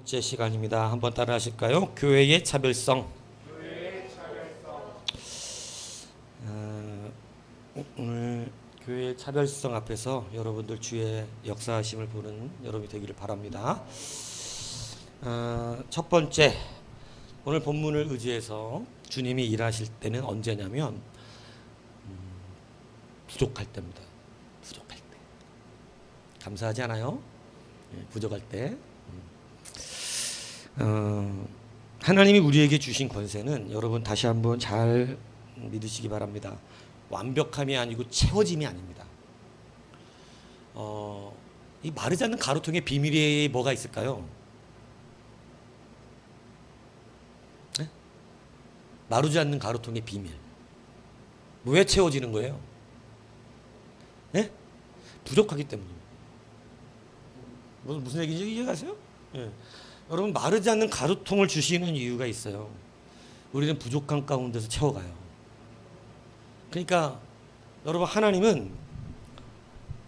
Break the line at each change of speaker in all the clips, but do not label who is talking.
번째 시간입니다. 한번 따라 하실까요? 교회의 차별성. 오늘 교회의 차별성 앞에서 여러분들 주의 역사하심을 보는 여러분이 되기를 바랍니다. 첫 번째, 오늘 본문을 의지해서 주님이 일하실 때는 언제냐면 부족할 때입니다. 부족할 때. 감사하지 않아요? 부족할 때. 하나님이 우리에게 주신 권세는 여러분 다시 한번 잘 믿으시기 바랍니다. 완벽함이 아니고 채워짐이 아닙니다. 이 마르지 않는 가루통의 비밀이 뭐가 있을까요? 네? 마르지 않는 가루통의 비밀. 왜 채워지는 거예요? 네? 부족하기 때문입니다. 무슨 얘기인지 이해가세요? 네. 여러분, 마르지 않는 가루통을 주시는 이유가 있어요. 우리는 부족한 가운데서 채워가요. 그러니까 여러분, 하나님은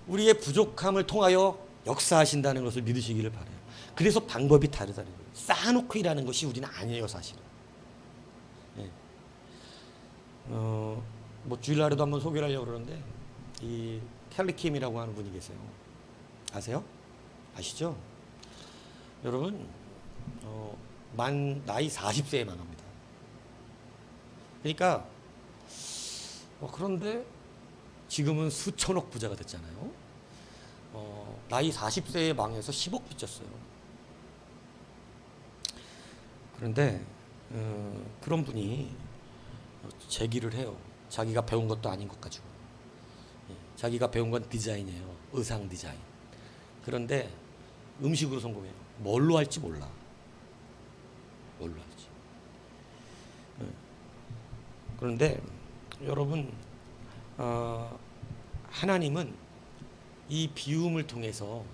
우리의 부족함을 통하여 역사하신다는 것을 믿으시기를 바라요. 그래서 방법이 다르다는 거예요. 쌓아놓고 일하는 것이 우리는 아니에요, 사실은. 네. 뭐 주일날에도 한번 소개를 하려고 그러는데, 이 켈리 킴이라고 하는 분이 계세요. 아세요? 아시죠? 여러분, 나이 40세에 망합니다. 그러니까 그런데 지금은 수천억 부자가 됐잖아요. 나이 40세에 망해서 10억 빚졌어요. 그런데 그런 분이 제기를 해요. 자기가 배운 것도 아닌 것 가지고. 자기가 배운 건 디자인이에요. 의상 디자인. 그런데 음식으로 성공해요. 뭘로 할지 몰라. 뭘로 할지. 그런데 여러분, 하나님은 이 비움을 통해서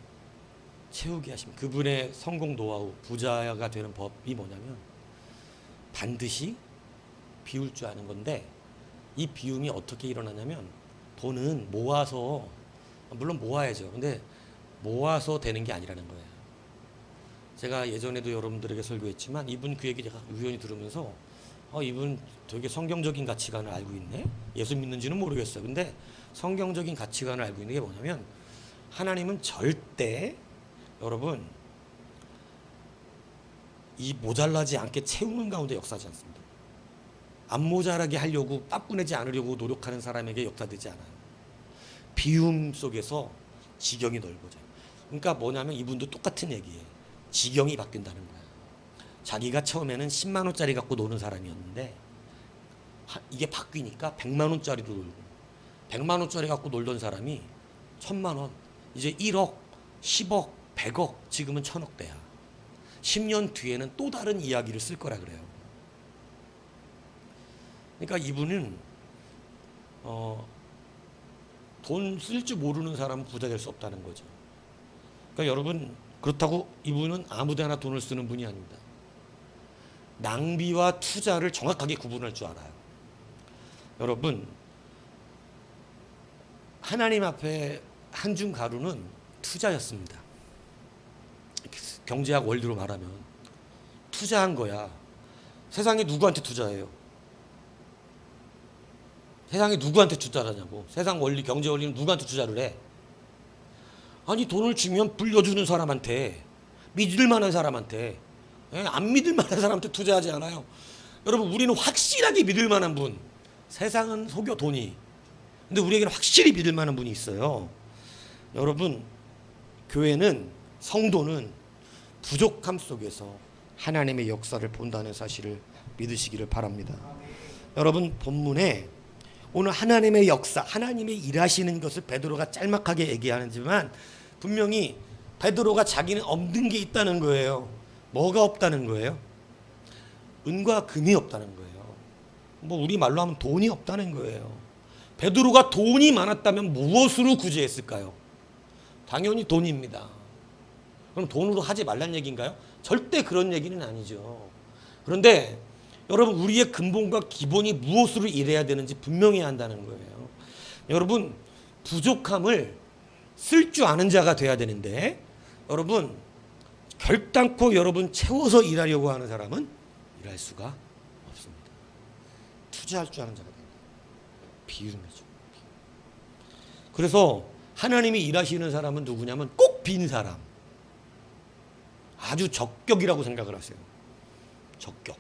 채우게 하십니다. 그분의 성공 노하우, 부자가 되는 법이 뭐냐면 반드시 비울 줄 아는 건데, 이 비움이 어떻게 일어나냐면 돈은 모아서, 물론 모아야죠. 근데 모아서 되는 게 아니라는 거예요. 제가 예전에도 여러분들에게 설교했지만 이분 그 얘기 제가 우연히 들으면서 이분 되게 성경적인 가치관을 알고 있네. 예수 믿는지는 모르겠어요. 근데 성경적인 가치관을 알고 있는 게 뭐냐면, 하나님은 절대 여러분 이 모자라지 않게 채우는 가운데 역사하지 않습니다. 안 모자라게 하려고, 빠꾸내지 않으려고 노력하는 사람에게 역사되지 않아요. 비움 속에서 지경이 넓어져요. 그러니까 뭐냐면 이분도 똑같은 얘기예요. 지경이 바뀐다는 거예요. 자기가 처음에는 10만 원짜리 갖고 노는 사람이었는데 이게 바뀌니까 100만 원짜리로 놀고, 100만 원짜리 갖고 놀던 사람이 1000만 원, 이제 1억, 10억, 100억, 지금은 1000억대야. 10년 뒤에는 또 다른 이야기를 쓸 거라 그래요. 그러니까 이분은 돈 쓸 줄 모르는 사람은 부자 될 수 없다는 거죠. 그러니까 여러분, 그렇다고 이분은 아무데나 돈을 쓰는 분이 아닙니다. 낭비와 투자를 정확하게 구분할 줄 알아요. 여러분, 하나님 앞에 한 줌 가루는 투자였습니다. 경제학 원리로 말하면 투자한 거야. 세상에 누구한테 투자해요? 세상에 누구한테 투자를 하냐고. 세상 원리, 경제 원리는 누구한테 투자를 해? 아니, 돈을 주면 불려주는 사람한테, 믿을 만한 사람한테. 안 믿을 만한 사람한테 투자하지 않아요. 여러분, 우리는 확실하게 믿을 만한 분. 세상은 속여, 돈이. 근데 우리에게는 확실히 믿을 만한 분이 있어요. 여러분, 교회는, 성도는 부족함 속에서 하나님의 역사를 본다는 사실을 믿으시기를 바랍니다. 여러분, 본문에 오늘 하나님의 역사, 하나님의 일하시는 것을 베드로가 짤막하게 얘기하지만 분명히 베드로가 자기는 없는 게 있다는 거예요. 뭐가 없다는 거예요? 은과 금이 없다는 거예요. 뭐 우리 말로 하면 돈이 없다는 거예요. 베드로가 돈이 많았다면 무엇으로 구제했을까요? 당연히 돈입니다. 그럼 돈으로 하지 말란 얘기인가요? 절대 그런 얘기는 아니죠. 그런데 여러분, 우리의 근본과 기본이 무엇으로 일해야 되는지 분명히 한다는 거예요. 여러분, 부족함을 쓸 줄 아는 자가 돼야 되는데, 여러분, 결단코 여러분 채워서 일하려고 하는 사람은 일할 수가 없습니다. 투자할 줄 아는 자가 됩니다. 비움이죠. 그래서 하나님이 일하시는 사람은 누구냐면 꼭 빈 사람. 아주 적격이라고 생각을 하세요. 적격.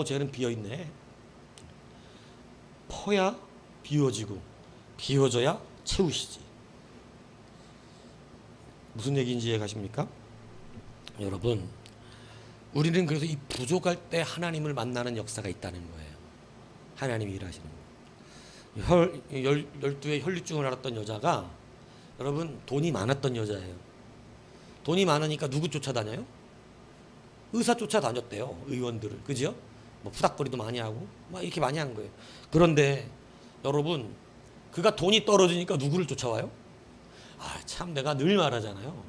쟤는 비어있네. 퍼야 비워지고 비워져야 채우시지. 무슨 얘기인지 이해 가십니까? 여러분, 우리는 그래서 이 부족할 때 하나님을 만나는 역사가 있다는 거예요. 하나님이 일하시는 거예요. 12의 혈류증을 앓았던 여자가 여러분 돈이 많았던 여자예요. 돈이 많으니까 누구 쫓아다녀요? 의사 쫓아다녔대요. 의원들을. 그죠? 뭐 푸닥거리도 많이 하고 막 이렇게 많이 한 거예요. 그런데 여러분, 그가 돈이 떨어지니까 누구를 쫓아와요? 참 내가 늘 말하잖아요.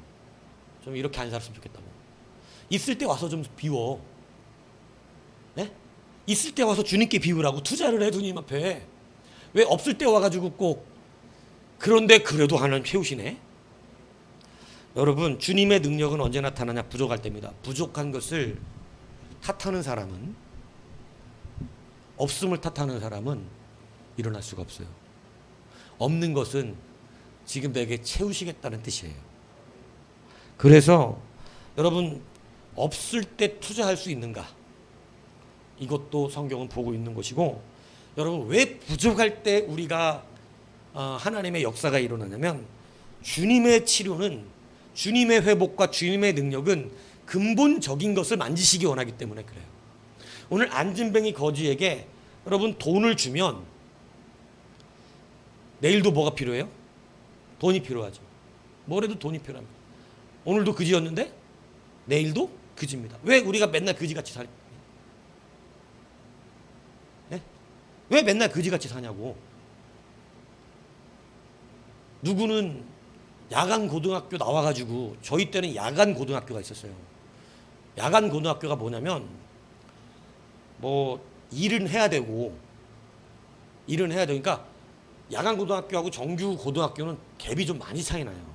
좀 이렇게 안 살았으면 좋겠다고. 있을 때 와서 좀 비워. 네? 있을 때 와서 주님께 비우라고 투자를 해, 주님 앞에. 왜 없을 때 와가지고 꼭. 그런데 그래도 하나님 채우시네. 여러분, 주님의 능력은 언제 나타나냐? 부족할 때입니다. 부족한 것을 탓하는 사람은, 없음을 탓하는 사람은 일어날 수가 없어요. 없는 것은 지금 내게 채우시겠다는 뜻이에요. 그래서 여러분, 없을 때 투자할 수 있는가? 이것도 성경은 보고 있는 것이고, 여러분, 왜 부족할 때 우리가 하나님의 역사가 일어나냐면, 주님의 치료는, 주님의 회복과 주님의 능력은 근본적인 것을 만지시기 원하기 때문에 그래요. 오늘 안진뱅이 거지에게 여러분 돈을 주면 내일도 뭐가 필요해요? 돈이 필요하죠. 뭐래도 돈이 필요합니다. 오늘도 그지였는데 내일도 그지입니다. 왜 우리가 맨날 그지같이 살까? 네? 왜 맨날 그지같이 사냐고. 누구는 야간 고등학교 나와가지고, 저희 때는 야간 고등학교가 있었어요. 야간 고등학교가 뭐냐면 뭐 일은 해야 되고 그러니까 야간 고등학교하고 정규 고등학교는 갭이 좀 많이 차이 나요.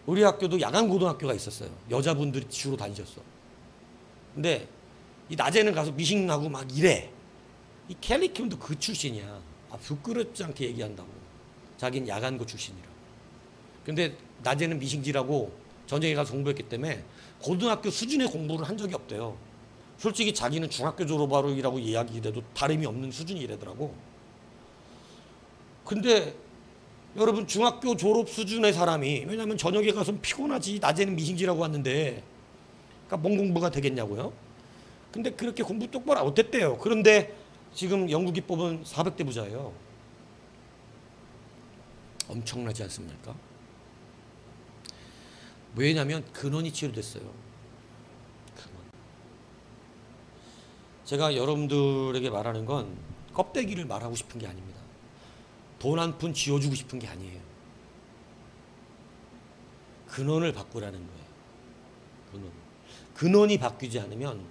우리 학교도 야간 고등학교가 있었어요. 여자분들이 주로 다니셨어. 근데 이 낮에는 가서 미싱하고 막 이래. 이 캘리킴도 그 출신이야. 부끄럽지 않게 얘기한다고. 자기는 야간고 출신이라. 근데 낮에는 미싱질하고 전쟁에 가서 공부했기 때문에 고등학교 수준의 공부를 한 적이 없대요. 솔직히 자기는 중학교 졸업하루라고 이야기해도 다름이 없는 수준이래더라고. 근데 여러분, 중학교 졸업 수준의 사람이, 왜냐하면 저녁에 가서 피곤하지, 낮에는 미싱질하고 왔는데, 그러니까 뭔 공부가 되겠냐고요. 근데 그렇게 공부 똑바로 못했대요. 그런데 지금 영국이 뽑은 400대 부자예요. 엄청나지 않습니까? 왜냐하면 근원이 치료됐어요. 근원. 제가 여러분들에게 말하는 건 껍데기를 말하고 싶은 게 아닙니다. 돈 한 푼 쥐어주고 싶은 게 아니에요. 근원을 바꾸라는 거예요. 근원이 바뀌지 않으면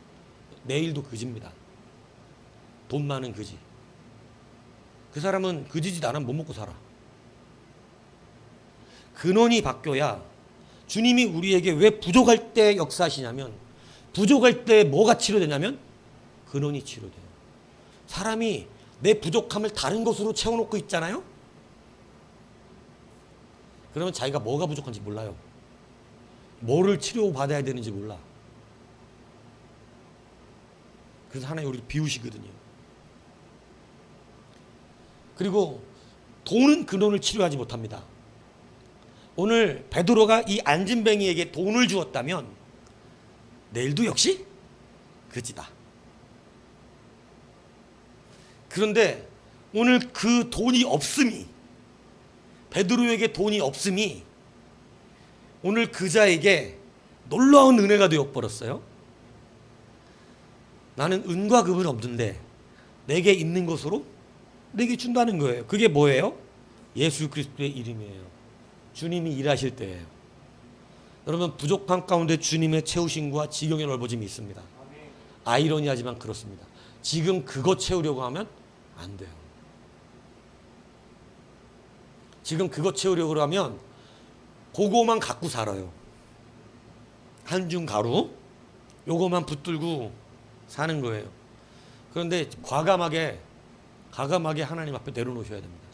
내일도 그지입니다. 돈 많은 그지. 그 사람은 그지짓 안 하면 못 먹고 살아. 근원이 바뀌어야, 주님이 우리에게 왜 부족할 때 역사하시냐면, 부족할 때 뭐가 치료되냐면 근원이 치료돼요. 사람이 내 부족함을 다른 것으로 채워놓고 있잖아요. 그러면 자기가 뭐가 부족한지 몰라요. 뭐를 치료받아야 되는지 몰라. 그래서 하나님 우리를 비우시거든요. 그리고 돈은 근원을 치료하지 못합니다. 오늘 베드로가 이 안진뱅이에게 돈을 주었다면 내일도 역시 그지다. 그런데 오늘 그 돈이 없음이, 베드로에게 돈이 없음이 오늘 그자에게 놀라운 은혜가 되어버렸어요. 나는 은과 금은 없는데 내게 있는 것으로 내게 준다는 거예요. 그게 뭐예요? 예수 그리스도의 이름이에요. 주님이 일하실 때예요. 여러분, 부족함 가운데 주님의 채우심과 지경의 넓어짐이 있습니다. 아이러니하지만 그렇습니다. 지금 그거 채우려고 하면 안 돼요. 지금 그거 채우려고 하면 그거만 갖고 살아요. 한중 가루 요거만 붙들고 사는 거예요. 그런데 과감하게 하나님 앞에 내려놓으셔야 됩니다.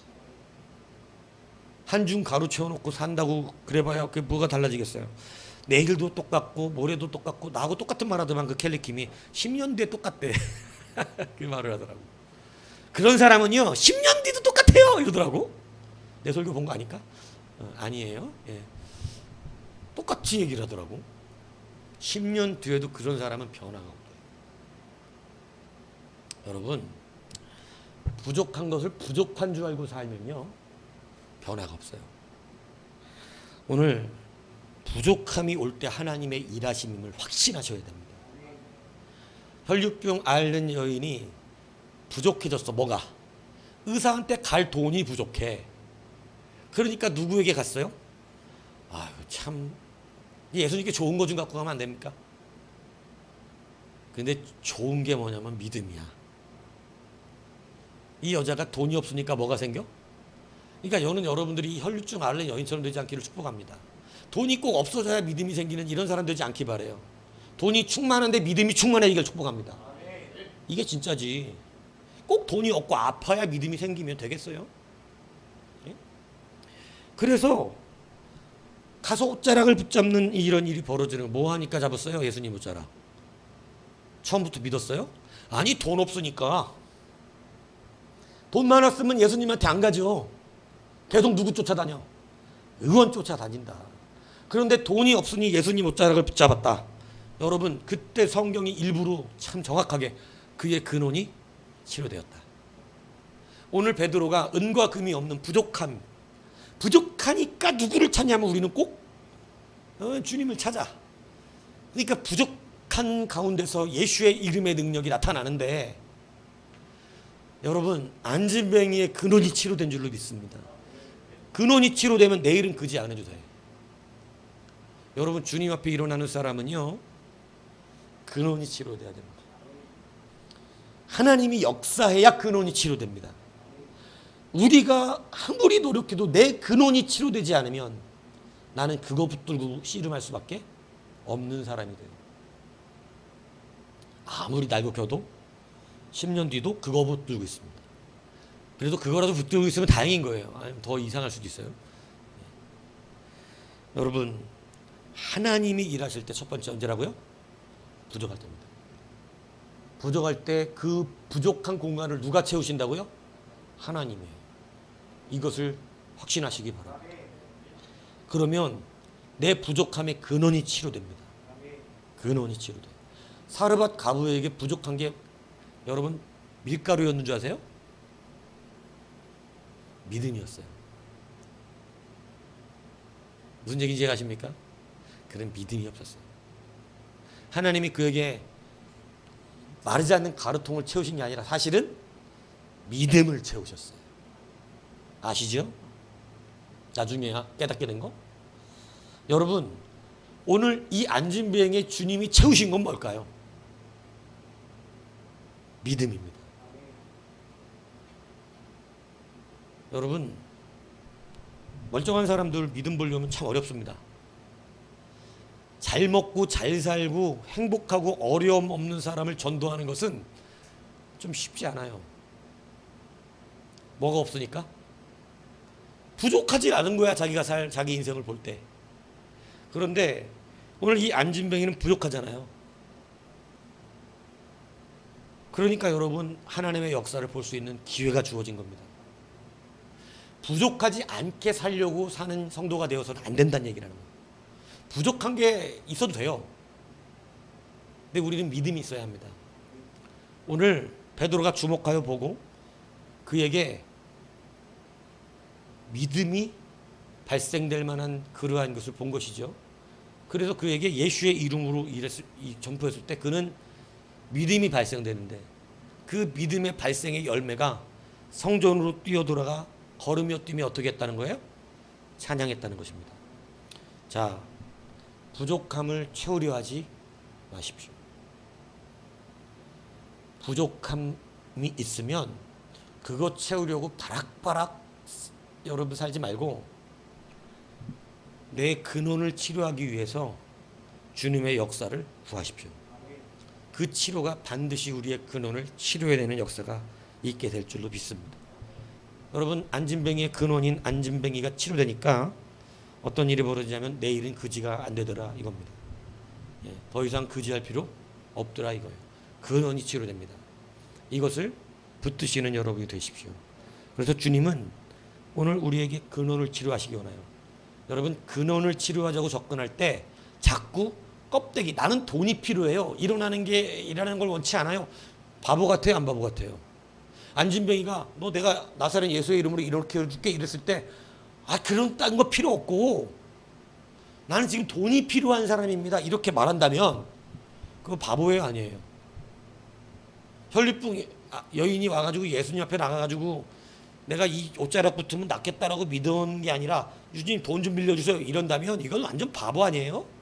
한중 가루 채워놓고 산다고 그래봐야 그게 뭐가 달라지겠어요. 내일도 똑같고 모레도 똑같고 나하고 똑같은 말 하더만 그 켈리킴이 10년 뒤에 똑같대. 그 말을 하더라고. 그런 사람은요 10년 뒤도 똑같아요 이러더라고. 내 설교 본 거 아닐까? 아니에요. 예. 똑같이 얘기를 하더라고. 10년 뒤에도 그런 사람은 변화가 없대요. 여러분 부족한 것을 부족한 줄 알고 살면요 변화가 없어요. 오늘 부족함이 올 때 하나님의 일하심임을 확신하셔야 됩니다. 혈류병 앓는 여인이 부족해졌어. 뭐가? 의사한테 갈 돈이 부족해. 그러니까 누구에게 갔어요? 아유 참 예수님께 좋은 거 좀 갖고 가면 안 됩니까? 근데 좋은 게 뭐냐면 믿음이야. 이 여자가 돈이 없으니까 뭐가 생겨? 그러니까 저는 여러분들이 혈류증 앓는 여인처럼 되지 않기를 축복합니다. 돈이 꼭 없어져야 믿음이 생기는 이런 사람 되지 않기 바래요. 돈이 충만한데 믿음이 충만해지길 축복합니다. 이게 진짜지. 꼭 돈이 없고 아파야 믿음이 생기면 되겠어요? 예? 그래서 가서 옷자락을 붙잡는 이런 일이 벌어지는 거. 뭐 하니까 잡았어요? 예수님 옷자락. 처음부터 믿었어요? 아니 돈 없으니까. 돈 많았으면 예수님한테 안 가죠. 계속 누구 쫓아다녀? 의원 쫓아다닌다. 그런데 돈이 없으니 예수님 옷자락을 붙잡았다. 여러분 그때 성경이 일부러 참 정확하게 그의 근원이 치료되었다. 오늘 베드로가 은과 금이 없는 부족하니까 누구를 찾냐면 우리는 꼭 주님을 찾아. 그러니까 부족한 가운데서 예수의 이름의 능력이 나타나는데 여러분 안진뱅이의 근원이 치료된 줄로 믿습니다. 근원이 치료되면 내일은 그지 않아도 돼. 여러분 주님 앞에 일어나는 사람은요 근원이 치료돼야 됩니다. 하나님이 역사해야 근원이 치료됩니다. 우리가 아무리 노력해도 내 근원이 치료되지 않으면 나는 그거 붙들고 씨름할 수밖에 없는 사람이 돼요. 아무리 날고 켜도 10년 뒤도 그거 붙들고 있습니다. 그래도 그거라도 붙들고 있으면 다행인 거예요. 아니면 더 이상할 수도 있어요. 여러분 하나님이 일하실 때 첫 번째 언제라고요? 부족할 때입니다. 부족할 때 그 부족한 공간을 누가 채우신다고요? 하나님이에요. 이것을 확신하시기 바랍니다. 그러면 내 부족함의 근원이 치료됩니다. 근원이 치료돼요. 사르밧 가부에게 부족한 게 여러분 밀가루였는 줄 아세요? 믿음이었어요. 무슨 얘기인지 아십니까? 그런 믿음이 없었어요. 하나님이 그에게 마르지 않는 가루통을 채우신 게 아니라 사실은 믿음을 채우셨어요. 아시죠? 나중에야 깨닫게 된 거? 여러분 오늘 이 안진뱅의 주님이 채우신 건 뭘까요? 믿음입니다. 여러분 멀쩡한 사람들 믿음 보려면 참 어렵습니다. 잘 먹고 잘 살고 행복하고 어려움 없는 사람을 전도하는 것은 좀 쉽지 않아요. 뭐가 없으니까? 부족하지 않은 거야 자기 인생을 볼 때. 그런데 오늘 이 안진뱅이는 부족하잖아요. 그러니까 여러분 하나님의 역사를 볼 수 있는 기회가 주어진 겁니다. 부족하지 않게 살려고 사는 성도가 되어서는 안 된다는 얘기라는 거예요. 부족한 게 있어도 돼요. 근데 우리는 믿음이 있어야 합니다. 오늘 베드로가 주목하여 보고 그에게 믿음이 발생될 만한 그러한 것을 본 것이죠. 그래서 그에게 예수의 이름으로 전포했을 때 그는 믿음이 발생되는데 그 믿음의 발생의 열매가 성전으로 뛰어들어가 걸으며 뛰며 어떻게 했다는 거예요? 찬양했다는 것입니다. 자, 부족함을 채우려 하지 마십시오. 부족함이 있으면 그것 채우려고 바락바락 여러분 살지 말고 내 근원을 치료하기 위해서 주님의 역사를 구하십시오. 그 치료가 반드시 우리의 근원을 치료해내는 역사가 있게 될 줄로 믿습니다. 여러분, 안진뱅이의 근원인 안진뱅이가 치료되니까 어떤 일이 벌어지냐면 내일은 그지가 안 되더라 이겁니다. 더 이상 그지할 필요 없더라 이거예요. 근원이 치료됩니다. 이것을 붙드시는 여러분이 되십시오. 그래서 주님은 오늘 우리에게 근원을 치료하시기 원해요. 여러분, 근원을 치료하자고 접근할 때 자꾸 껍데기, 나는 돈이 필요해요, 일어나는 걸 원치 않아요. 바보 같아요, 안 바보 같아요? 안진뱅이가 너 내가 나사렛 예수의 이름으로 이렇게 해줄게 이랬을 때 그런 딴 거 필요 없고 나는 지금 돈이 필요한 사람입니다 이렇게 말한다면 그거 바보예요, 아니에요? 혈류증 여인이 와가지고 예수님 앞에 나가가지고 내가 이 옷자락 붙으면 낫겠다라고 믿은 게 아니라 주님 돈 좀 빌려주세요 이런다면 이건 완전 바보 아니에요?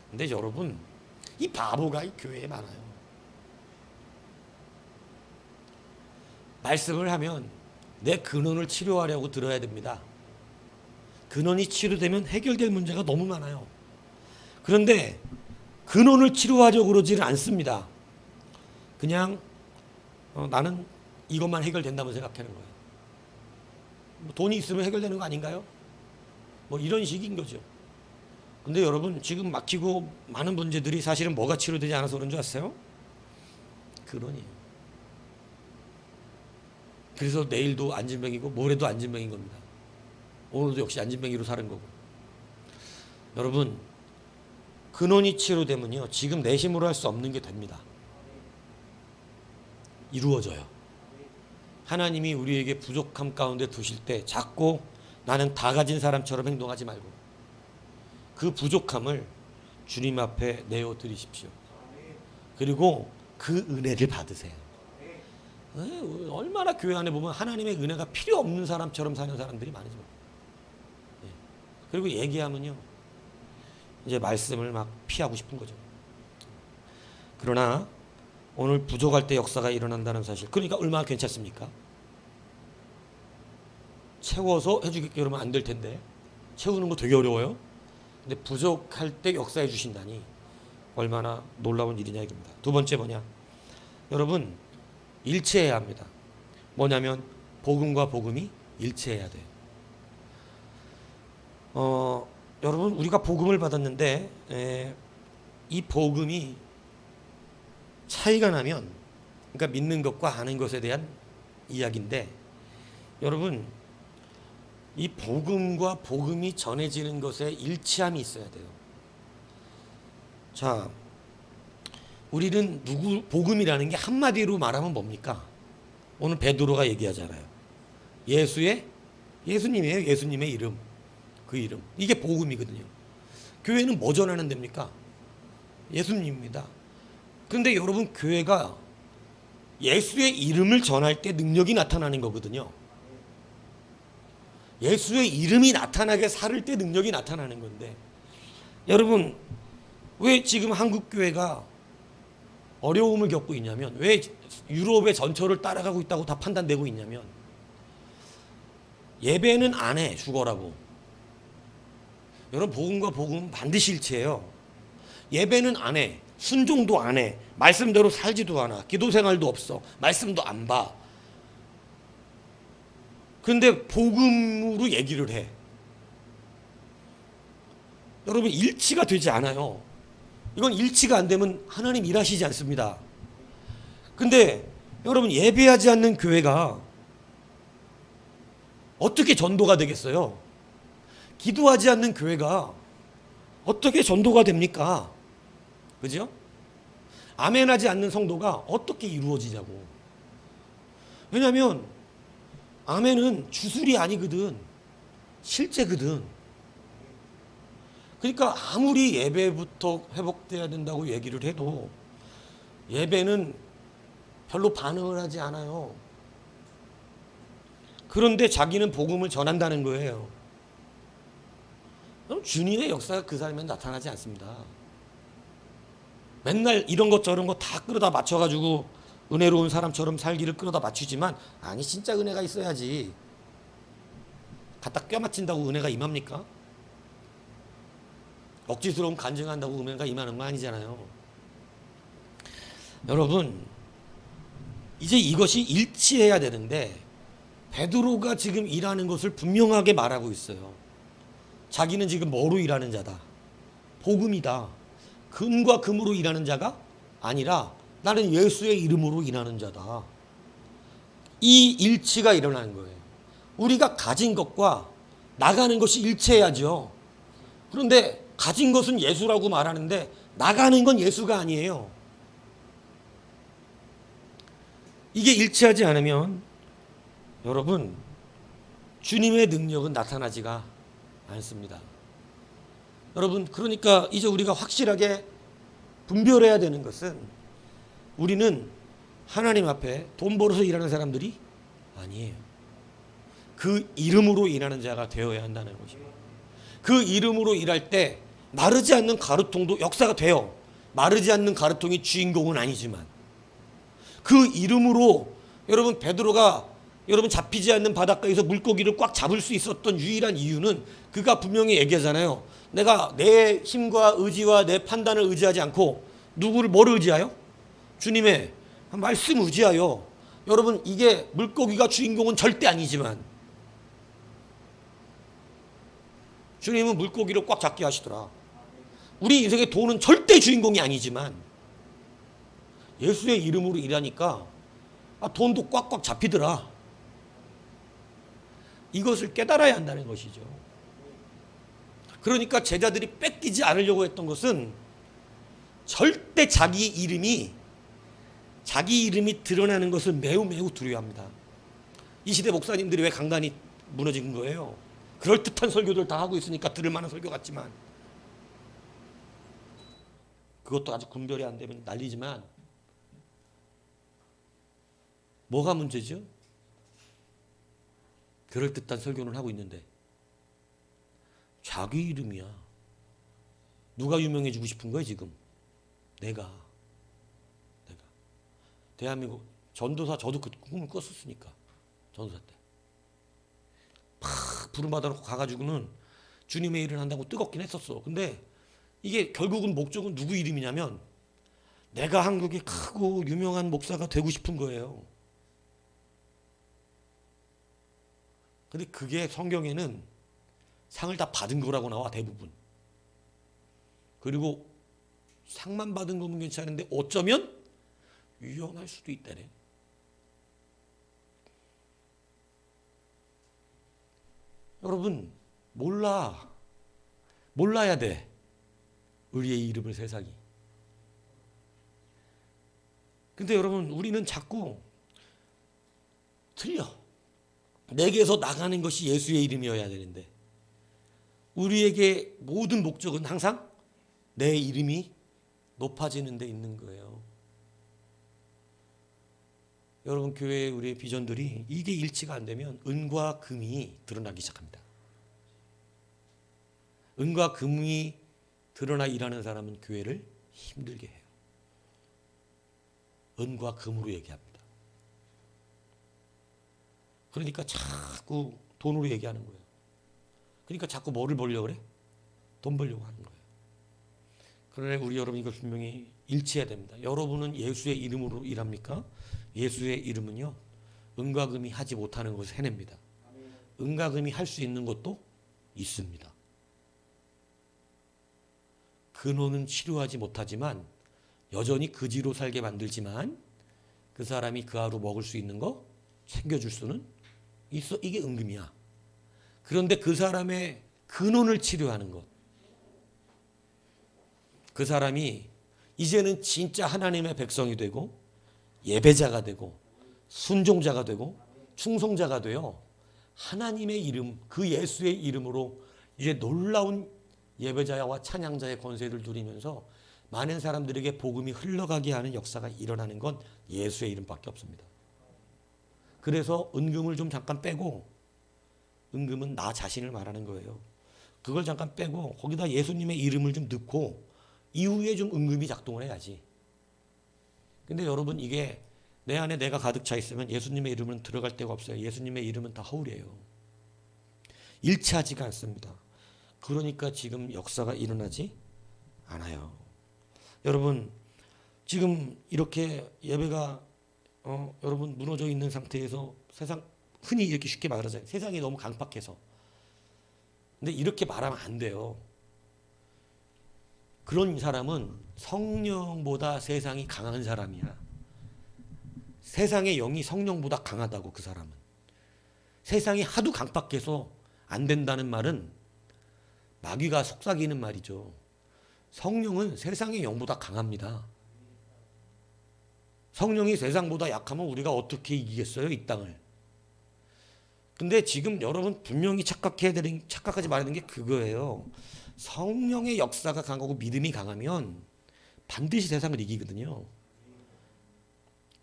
근데 여러분, 이 바보가 이 교회에 많아요. 말씀을 하면 내 근원을 치료하려고 들어야 됩니다. 근원이 치료되면 해결될 문제가 너무 많아요. 그런데 근원을 치료하려고 그러지는 않습니다. 그냥 나는 이것만 해결된다면 생각하는 거예요. 뭐 돈이 있으면 해결되는 거 아닌가요? 뭐 이런 식인 거죠. 근데 여러분, 지금 막히고 많은 문제들이 사실은 뭐가 치료되지 않아서 그런 줄 아세요? 근원이에요. 그래서 내일도 안진뱅이고 모레도 안진뱅인 겁니다. 오늘도 역시 안진뱅이로 사는 거고. 여러분, 근원이 치료되면요 지금 내 힘으로 할 수 없는 게 됩니다. 이루어져요. 하나님이 우리에게 부족함 가운데 두실 때 자꾸 나는 다 가진 사람처럼 행동하지 말고 그 부족함을 주님 앞에 내어드리십시오. 그리고 그 은혜를 받으세요. 얼마나 교회 안에 보면 하나님의 은혜가 필요 없는 사람처럼 사는 사람들이 많으죠. 그리고 얘기하면요 이제 말씀을 막 피하고 싶은 거죠. 그러나 오늘 부족할 때 역사가 일어난다는 사실, 그러니까 얼마나 괜찮습니까? 채워서 해주겠게 그러면 안 될 텐데 채우는 거 되게 어려워요. 근데 부족할 때 역사해 주신다니 얼마나 놀라운 일이냐 이겁니다. 두 번째 뭐냐? 여러분, 일치해야 합니다. 뭐냐면 복음과 복음이 일치해야 돼요. 여러분, 우리가 복음을 받았는데 이 복음이 차이가 나면, 그러니까 믿는 것과 아는 것에 대한 이야기인데, 여러분, 이 복음과 복음이 전해지는 것에 일치함이 있어야 돼요. 자, 우리는 복음이라는 게 한마디로 말하면 뭡니까? 오늘 베드로가 얘기하잖아요. 예수님이에요. 예수님의 이름. 그 이름. 이게 복음이거든요. 교회는 뭐 전하는 데입니까? 예수님입니다. 그런데 여러분, 교회가 예수의 이름을 전할 때 능력이 나타나는 거거든요. 예수의 이름이 나타나게 살을 때 능력이 나타나는 건데, 여러분, 왜 지금 한국 교회가 어려움을 겪고 있냐면, 왜 유럽의 전철을 따라가고 있다고 다 판단되고 있냐면, 예배는 안 해 죽어라고. 여러분, 복음과 복음은 반드시 일치해요. 예배는 안 해, 순종도 안 해, 말씀대로 살지도 않아, 기도 생활도 없어, 말씀도 안 봐. 그런데 복음으로 얘기를 해. 여러분, 일치가 되지 않아요. 이건 일치가 안 되면 하나님 일하시지 않습니다. 근데 여러분, 예배하지 않는 교회가 어떻게 전도가 되겠어요? 기도하지 않는 교회가 어떻게 전도가 됩니까? 그죠? 아멘하지 않는 성도가 어떻게 이루어지냐고. 왜냐하면 아멘은 주술이 아니거든, 실제거든. 그러니까 아무리 예배부터 회복돼야 된다고 얘기를 해도 예배는 별로 반응을 하지 않아요. 그런데 자기는 복음을 전한다는 거예요. 그럼 주님의 역사가 그 사람에 나타나지 않습니다. 맨날 이런 것 저런 거 다 끌어다 맞춰가지고 은혜로운 사람처럼 살기를 끌어다 맞추지만, 아니 진짜 은혜가 있어야지 갖다 껴맞춘다고 은혜가 임합니까? 억지스러움 간증한다고 은혜가 임하는 거 아니잖아요. 여러분, 이제 이것이 일치해야 되는데 베드로가 지금 일하는 것을 분명하게 말하고 있어요. 자기는 지금 뭐로 일하는 자다? 복음이다. 금과 금으로 일하는 자가 아니라 나는 예수의 이름으로 일하는 자다. 이 일치가 일어나는 거예요. 우리가 가진 것과 나가는 것이 일치해야죠. 그런데 가진 것은 예수라고 말하는데 나가는 건 예수가 아니에요. 이게 일치하지 않으면 여러분, 주님의 능력은 나타나지가 않습니다. 여러분, 그러니까 이제 우리가 확실하게 분별해야 되는 것은 우리는 하나님 앞에 돈 벌어서 일하는 사람들이 아니에요. 그 이름으로 일하는 자가 되어야 한다는 것입니다. 그 이름으로 일할 때 마르지 않는 가루통도 역사가 돼요. 마르지 않는 가루통이 주인공은 아니지만 그 이름으로 여러분, 베드로가 여러분 잡히지 않는 바닷가에서 물고기를 꽉 잡을 수 있었던 유일한 이유는 그가 분명히 얘기하잖아요. 내가 내 힘과 의지와 내 판단을 의지하지 않고 누구를 뭐를 의지하여? 주님의 말씀 의지하여. 여러분, 이게 물고기가 주인공은 절대 아니지만 주님은 물고기를 꽉 잡게 하시더라. 우리 인생의 돈은 절대 주인공이 아니지만 예수의 이름으로 일하니까 돈도 꽉꽉 잡히더라. 이것을 깨달아야 한다는 것이죠. 그러니까 제자들이 뺏기지 않으려고 했던 것은 절대 자기 이름이 드러나는 것을 매우 매우 두려워합니다. 이 시대 목사님들이 왜 강단이 무너진 거예요? 그럴듯한 설교들 다 하고 있으니까 들을 만한 설교 같지만 그것도 아직 분별이 안 되면 난리지만 뭐가 문제죠? 그럴듯한 설교는 하고 있는데 자기 이름이야. 누가 유명해지고 싶은 거야 지금? 내가. 대한민국 전도사, 저도 그 꿈을 꿨었으니까 전도사 때 팍 부름받아놓고 가가지고는 주님의 일을 한다고 뜨겁긴 했었어. 근데 이게 결국은 목적은 누구 이름이냐면 내가 한국의 크고 유명한 목사가 되고 싶은 거예요. 근데 그게 성경에는 상을 다 받은 거라고 나와, 대부분. 그리고 상만 받은 거면 괜찮은데 어쩌면 위험할 수도 있다네. 여러분, 몰라야 돼. 우리의 이름을 세상이. 근데 여러분, 우리는 자꾸 틀려. 내게서 나가는 것이 예수의 이름이어야 되는데 우리에게 모든 목적은 항상 내 이름이 높아지는 데 있는 거예요. 여러분, 교회의 우리의 비전들이 이게 일치가 안 되면 은과 금이 드러나기 시작합니다. 은과 금이 드러나 일하는 사람은 교회를 힘들게 해요. 은과 금으로 얘기합니다. 그러니까 자꾸 돈으로 얘기하는 거예요. 그러니까 자꾸 뭐를 벌려고 그래? 돈 벌려고 하는 거예요. 그러나 우리 여러분, 이걸 분명히 일치해야 됩니다. 여러분은 예수의 이름으로 일합니까? 예수의 이름은요, 은과 금이 하지 못하는 것을 해냅니다. 은과 금이 할 수 있는 것도 있습니다. 근원은 치료하지 못하지만 여전히 그지로 살게 만들지만 그 사람이 그 하루 먹을 수 있는 거 챙겨줄 수는 있어. 이게 은금이야. 그런데 그 사람의 근원을 치료하는 것, 그 사람이 이제는 진짜 하나님의 백성이 되고 예배자가 되고 순종자가 되고 충성자가 되어 하나님의 이름, 그 예수의 이름으로 이제 놀라운 예배자와 찬양자의 권세를 누리면서 많은 사람들에게 복음이 흘러가게 하는 역사가 일어나는 건 예수의 이름밖에 없습니다. 그래서 은금을 좀 잠깐 빼고, 은금은 나 자신을 말하는 거예요. 그걸 잠깐 빼고 거기다 예수님의 이름을 좀 넣고 이후에 좀 은금이 작동을 해야지. 근데 여러분, 이게 내 안에 내가 가득 차 있으면 예수님의 이름은 들어갈 데가 없어요. 예수님의 이름은 다 허울이에요. 일치하지가 않습니다. 그러니까 지금 역사가 일어나지 않아요. 여러분 지금 이렇게 예배가 여러분 무너져 있는 상태에서 세상 흔히 이렇게 쉽게 말하잖아요. 세상이 너무 강팍해서. 근데 이렇게 말하면 안 돼요. 그런 사람은 성령보다 세상이 강한 사람이야. 세상의 영이 성령보다 강하다고. 그 사람은 세상이 하도 강팍해서 안 된다는 말은 마귀가 속삭이는 말이죠. 성령은 세상의 영보다 강합니다. 성령이 세상보다 약하면 우리가 어떻게 이기겠어요, 이 땅을. 근데 지금 여러분 분명히 착각하지 말아야 되는 게 그거예요. 성령의 역사가 강하고 믿음이 강하면 반드시 세상을 이기거든요.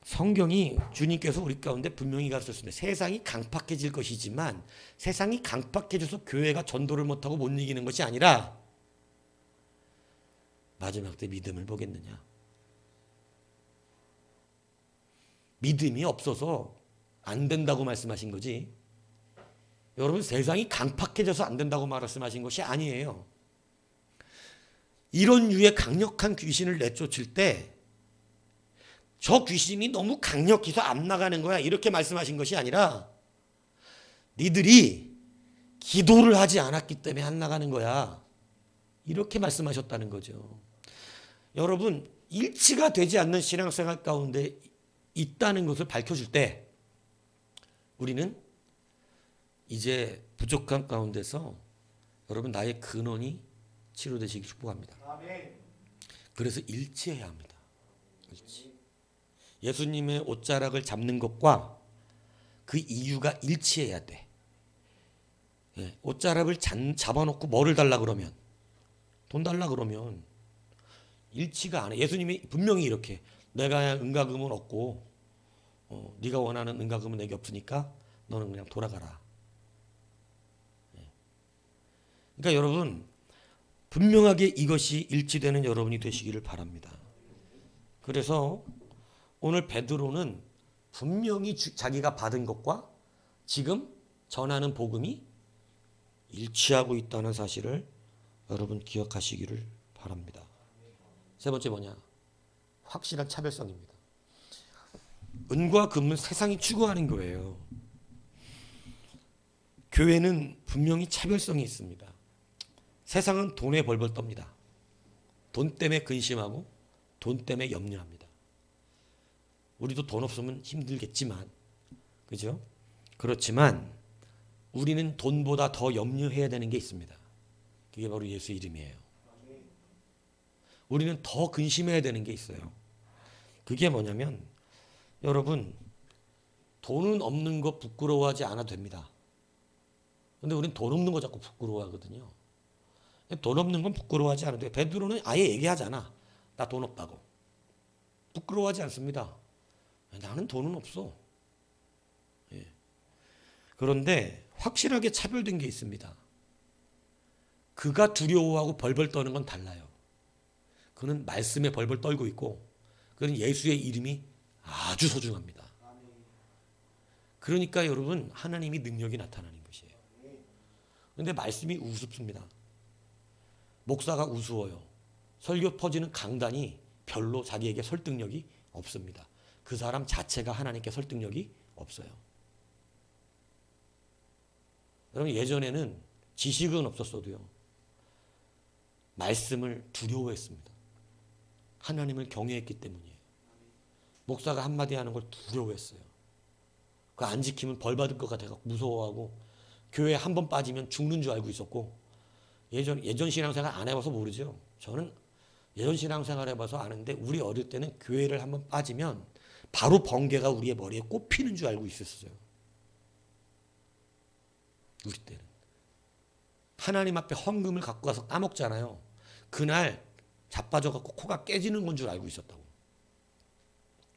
성경이 주님께서 우리 가운데 분명히 가르쳤습니다. 세상이 강팍해질 것이지만 세상이 강팍해져서 교회가 전도를 못하고 못 이기는 것이 아니라 마지막 때 믿음을 보겠느냐. 믿음이 없어서 안 된다고 말씀하신 거지. 여러분 세상이 강팍해져서 안 된다고 말씀하신 것이 아니에요. 이런 유의 강력한 귀신을 내쫓을 때 저 귀신이 너무 강력해서 안 나가는 거야 이렇게 말씀하신 것이 아니라 니들이 기도를 하지 않았기 때문에 안 나가는 거야 이렇게 말씀하셨다는 거죠. 여러분 일치가 되지 않는 신앙생활 가운데 있다는 것을 밝혀줄 때 우리는 이제 부족한 가운데서 여러분 나의 근원이 치료되시기 축복합니다. 그래서 일치해야 합니다. 일치. 예수님의 옷자락을 잡는 것과 그 이유가 일치해야 돼. 옷자락을 잡아놓고 뭐를 달라 그러면 돈 달라 그러면 일치가 안 해. 예수님이 분명히 이렇게 내가 은과금은 없고 네가 원하는 은과금은 내게 없으니까 너는 그냥 돌아가라. 그러니까 여러분 분명하게 이것이 일치되는 여러분이 되시기를 바랍니다. 그래서 오늘 베드로는 분명히 자기가 받은 것과 지금 전하는 복음이 일치하고 있다는 사실을 여러분 기억하시기를 바랍니다. 세 번째 뭐냐? 확실한 차별성입니다. 은과 금은 세상이 추구하는 거예요. 교회는 분명히 차별성이 있습니다. 세상은 돈에 벌벌 떱니다. 돈 때문에 근심하고 돈 때문에 염려합니다. 우리도 돈 없으면 힘들겠지만, 그죠? 그렇지만 우리는 돈보다 더 염려해야 되는 게 있습니다. 그게 바로 예수 이름이에요. 우리는 더 근심해야 되는 게 있어요. 그게 뭐냐면 여러분 돈은 없는 거 부끄러워하지 않아도 됩니다. 근데 우린 돈 없는 거 자꾸 부끄러워하거든요. 돈 없는 건 부끄러워하지 않아도 돼. 베드로는 아예 얘기하잖아. 나 돈 없다고. 부끄러워하지 않습니다. 나는 돈은 없어. 예. 그런데 확실하게 차별된 게 있습니다. 그가 두려워하고 벌벌 떠는 건 달라요. 그는 말씀에 벌벌 떨고 있고 그는 예수의 이름이 아주 소중합니다. 그러니까 여러분 하나님이 능력이 나타나는 것이에요. 그런데 말씀이 우습습니다. 목사가 우스워요. 설교 퍼지는 강단이 별로 자기에게 설득력이 없습니다. 그 사람 자체가 하나님께 설득력이 없어요. 여러분 예전에는 지식은 없었어도요. 말씀을 두려워했습니다. 하나님을 경외했기 때문이에요. 목사가 한마디 하는 걸 두려워했어요. 그 안 지키면 벌 받을 것 같아서 무서워하고 교회에 한 번 빠지면 죽는 줄 알고 있었고 예전 신앙생활 안 해봐서 모르죠. 저는 예전 신앙생활 해봐서 아는데 우리 어릴 때는 교회를 한번 빠지면 바로 번개가 우리의 머리에 꼽히는 줄 알고 있었어요. 우리 때는. 하나님 앞에 헌금을 갖고 가서 까먹잖아요. 그날 자빠져갖고 코가 깨지는 건 줄 알고 있었다고.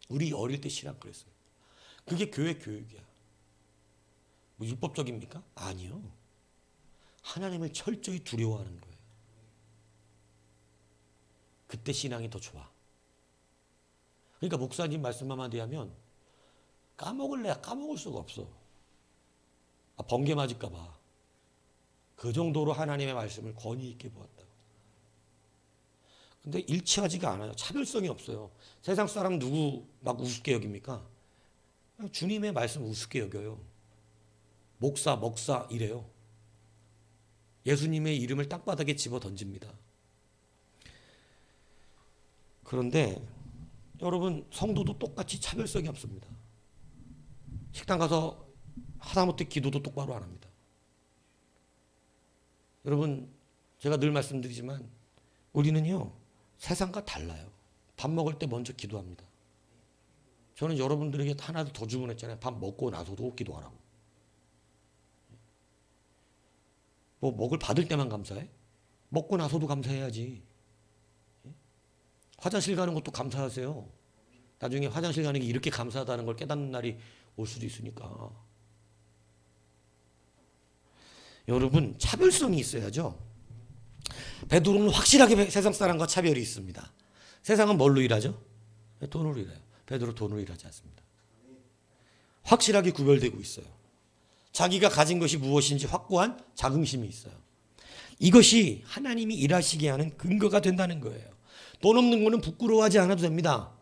우리 어릴 때 신앙 그랬어요. 그게 교회 교육이야. 뭐 율법적입니까? 아니요. 하나님을 철저히 두려워하는 거예요. 그때 신앙이 더 좋아. 그러니까 목사님 말씀 한마디 하면 까먹을 수가 없어. 번개 맞을까 봐. 그 정도로 하나님의 말씀을 권위 있게 보았다. 근데 일치하지가 않아요. 차별성이 없어요. 세상 사람 누구 막 우습게 여깁니까? 주님의 말씀 우습게 여겨요. 목사 먹사 이래요. 예수님의 이름을 땅바닥에 집어 던집니다. 그런데 여러분, 성도도 똑같이 차별성이 없습니다. 식당 가서 하다못해 기도도 똑바로 안 합니다. 여러분, 제가 늘 말씀드리지만 우리는요 세상과 달라요. 밥 먹을 때 먼저 기도합니다. 저는 여러분들에게 하나 더 주문했잖아요. 밥 먹고 나서도 기도하라고. 뭐 먹을 받을 때만 감사해? 먹고 나서도 감사해야지. 화장실 가는 것도 감사하세요. 나중에 화장실 가는 게 이렇게 감사하다는 걸 깨닫는 날이 올 수도 있으니까. 여러분, 차별성이 있어야죠. 베드로는 확실하게 세상 사람과 차별이 있습니다. 세상은 뭘로 일하죠? 돈으로 일해요. 베드로 돈으로 일하지 않습니다. 확실하게 구별되고 있어요. 자기가 가진 것이 무엇인지 확고한 자긍심이 있어요. 이것이 하나님이 일하시게 하는 근거가 된다는 거예요. 돈 없는 거는 부끄러워하지 않아도 됩니다.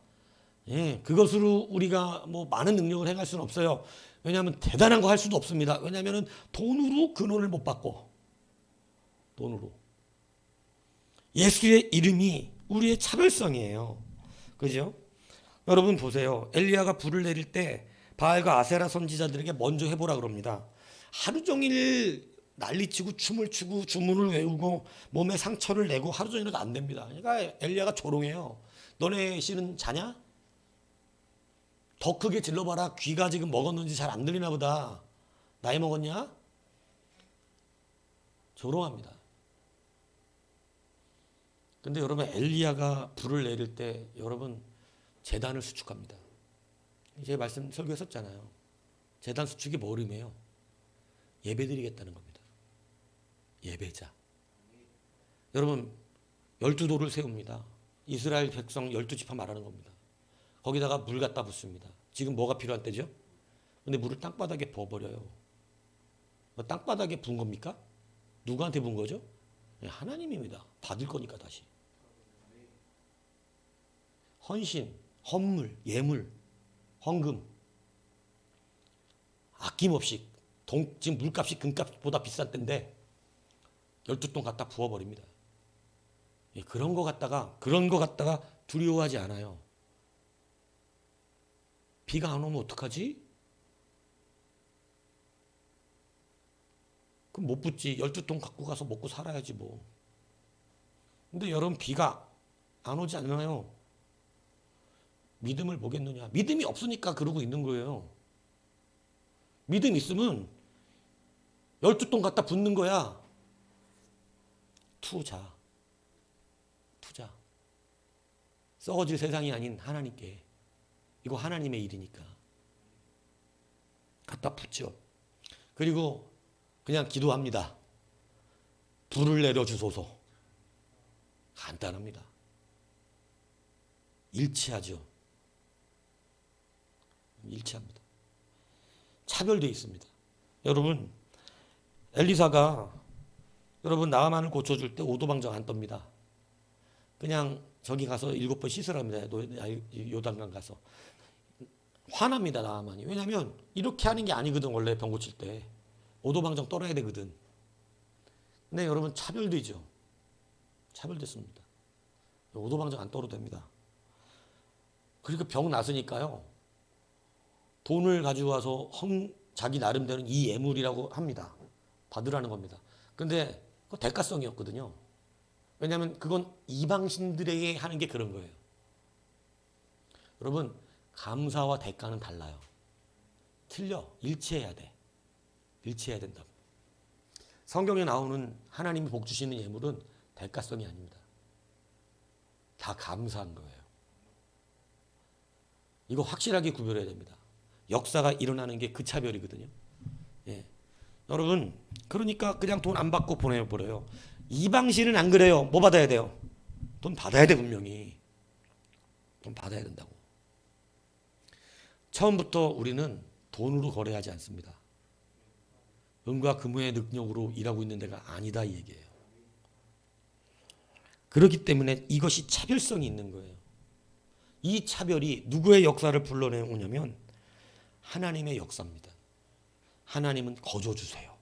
예, 그것으로 우리가 뭐 많은 능력을 행할 수는 없어요. 왜냐하면 대단한 거 할 수도 없습니다. 왜냐하면 돈으로 근원을 못 받고, 돈으로. 예수의 이름이 우리의 차별성이에요. 그죠? 여러분 보세요. 엘리야가 불을 내릴 때 바알과 아세라 선지자들에게 먼저 해보라 그럽니다. 하루 종일 난리치고 춤을 추고 주문을 외우고 몸에 상처를 내고 하루 종일 해도 안 됩니다. 그러니까 엘리야가 조롱해요. 너네 신은 자냐? 더 크게 질러봐라. 귀가 지금 먹었는지 잘 안 들리나 보다. 나이 먹었냐? 조롱합니다. 근데 여러분, 엘리야가 불을 내릴 때 여러분 제단을 수축합니다. 제가 말씀 설교했었잖아요. 제단 수축이 뭐 의미해요? 예배드리겠다는 겁니다. 예배자. 여러분, 12돌을 세웁니다. 이스라엘 백성 12지파 말하는 겁니다. 거기다가 물 갖다 붓습니다. 지금 뭐가 필요한 때죠? 근데 물을 땅바닥에 부어버려요. 땅바닥에 부은 겁니까? 누구한테 부은 거죠? 하나님입니다. 받을 거니까 다시. 헌신, 헌물, 예물, 헌금. 아낌없이 지금 물값이 금값보다 비싼 때인데 12돈 갖다 부어버립니다. 그런 거 갖다가 두려워하지 않아요. 비가 안 오면 어떡하지? 그럼 못 붙지. 12돈 갖고 가서 먹고 살아야지 뭐. 근데 여러분, 비가 안 오지 않나요? 믿음을 보겠느냐? 믿음이 없으니까 그러고 있는 거예요. 믿음 있으면 12돈 갖다 붓는 거야. 투자. 썩어질 세상이 아닌 하나님께. 이거 하나님의 일이니까. 갖다 붓죠. 그리고 그냥 기도합니다. 불을 내려주소서. 간단합니다. 일치하죠. 일치합니다. 차별되어 있습니다. 여러분, 엘리사가 여러분 나아만을 고쳐줄 때 오도방정 안 떱니다. 그냥 저기 가서 7번 씻으랍니다. 요단강 가서. 화납니다, 나아만이. 왜냐하면 이렇게 하는 게 아니거든. 원래 병 고칠 때 오도방정 떨어야 되거든. 근데 여러분, 차별되죠. 차별됐습니다. 오도방정 안 떨어도 됩니다. 그리고 병 났으니까요, 돈을 가지고 와서 자기 나름대로는 이 예물이라고 합니다. 받으라는 겁니다. 근데 그 대가성이 없거든요. 왜냐하면 그건 이방신들에게 하는 게 그런 거예요. 여러분, 감사와 대가는 달라요. 틀려. 일치해야 돼. 일치해야 된다고. 성경에 나오는 하나님이 복 주시는 예물은 대가성이 아닙니다. 다 감사한 거예요. 이거 확실하게 구별해야 됩니다. 역사가 일어나는 게 그 차별이거든요. 예. 여러분, 그러니까 그냥 돈 안 받고 보내버려요. 이방신은 안 그래요. 뭐 받아야 돼요? 돈 받아야 돼, 분명히. 돈 받아야 된다고. 처음부터 우리는 돈으로 거래하지 않습니다. 은과 금의 능력으로 일하고 있는 데가 아니다 이 얘기예요. 그렇기 때문에 이것이 차별성이 있는 거예요. 이 차별이 누구의 역사를 불러내오냐면 하나님의 역사입니다. 하나님은 거저 주세요.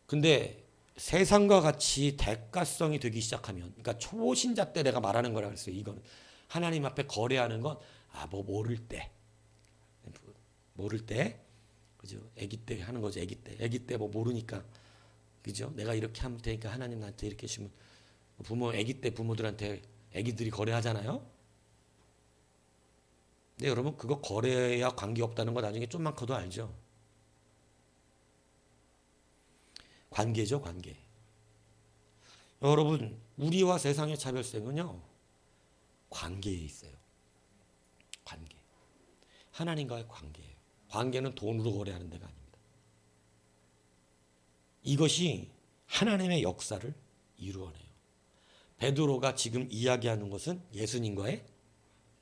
근데 세상과 같이 대가성이 되기 시작하면, 그러니까 초신자 때 내가 말하는 거라 그랬어요. 이거는 하나님 앞에 거래하는 건 뭐 모를 때, 그죠? 아기 때 하는 거죠. 아기 때 뭐 모르니까, 그죠? 내가 이렇게 하면 되니까 하나님 나한테 이렇게 주면, 아기 때 부모들한테 아기들이 거래하잖아요. 근데 여러분 그거 거래야 관계 없다는 거 나중에 좀만 커도 알죠. 관계죠, 관계. 여러분 우리와 세상의 차별성은요 관계에 있어요. 관계. 하나님과의 관계예요. 관계는 돈으로 거래하는 데가 아닙니다. 이것이 하나님의 역사를 이루어내요. 베드로가 지금 이야기하는 것은 예수님과의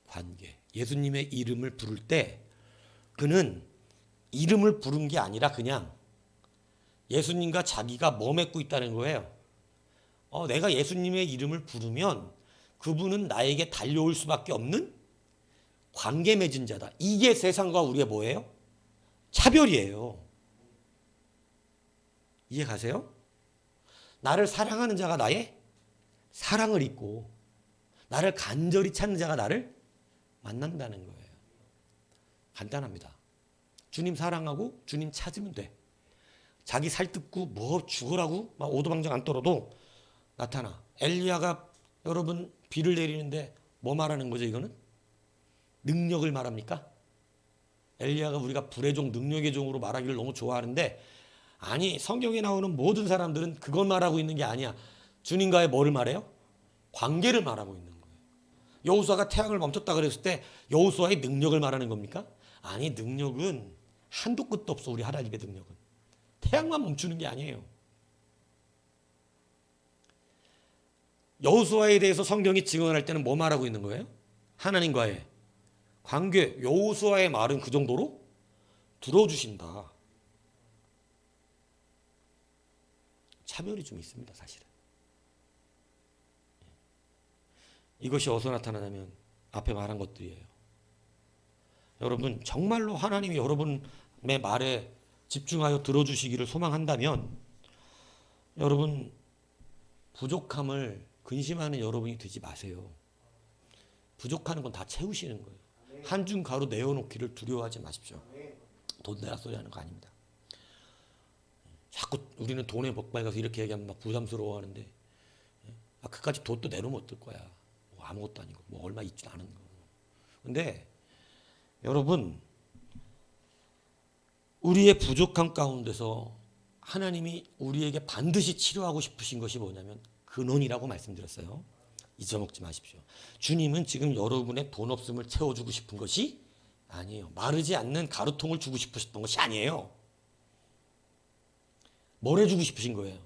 관계. 예수님의 이름을 부를 때 그는 이름을 부른 게 아니라 그냥 예수님과 자기가 뭐 맺고 있다는 거예요. 내가 예수님의 이름을 부르면 그분은 나에게 달려올 수밖에 없는 관계 맺은 자다. 이게 세상과 우리의 뭐예요? 차별이에요. 이해 가세요? 나를 사랑하는 자가 나의 사랑을 입고 나를 간절히 찾는 자가 나를 만난다는 거예요. 간단합니다. 주님 사랑하고 주님 찾으면 돼. 자기 살뜯고 뭐 죽으라고 막 오도방정 안 떨어도 나타나. 엘리야가 여러분 비를 내리는데 뭐 말하는 거죠 이거는? 능력을 말합니까? 엘리야가 우리가 불의 종 능력의 종으로 말하기를 너무 좋아하는데 아니 성경에 나오는 모든 사람들은 그걸 말하고 있는 게 아니야. 주님과의 뭐를 말해요? 관계를 말하고 있는 거예요. 여호수아가 태양을 멈췄다 그랬을 때 여호수아의 능력을 말하는 겁니까? 아니 능력은 한도 끝도 없어. 우리 하나님의 능력은 태양만 멈추는 게 아니에요. 여호수아에 대해서 성경이 증언할 때는 뭐 말하고 있는 거예요? 하나님과의 관계. 여호수아의 말은 그 정도로 들어주신다. 차별이 좀 있습니다 사실은. 이것이 어디서 나타나냐면 앞에 말한 것들이에요. 여러분 정말로 하나님이 여러분의 말에 집중하여 들어주시기를 소망한다면 여러분 부족함을 근심하는 여러분이 되지 마세요. 부족하는 건 다 채우시는 거예요. 한 줌 가루 내어놓기를 두려워하지 마십시오. 돈 내라 소리 하는 거 아닙니다. 자꾸 우리는 돈에 복발 가서 이렇게 얘기하면 막 부담스러워하는데 그까지 돈도 내놓으면 어떨 거야. 뭐 아무것도 아니고 뭐 얼마 있지도 않은 거. 근데 여러분 우리의 부족함 가운데서 하나님이 우리에게 반드시 치료하고 싶으신 것이 뭐냐면 근원이라고 말씀드렸어요. 잊어먹지 마십시오. 주님은 지금 여러분의 돈 없음을 채워주고 싶은 것이 아니에요. 마르지 않는 가루통을 주고 싶으셨던 것이 아니에요. 뭘 해주고 싶으신 거예요?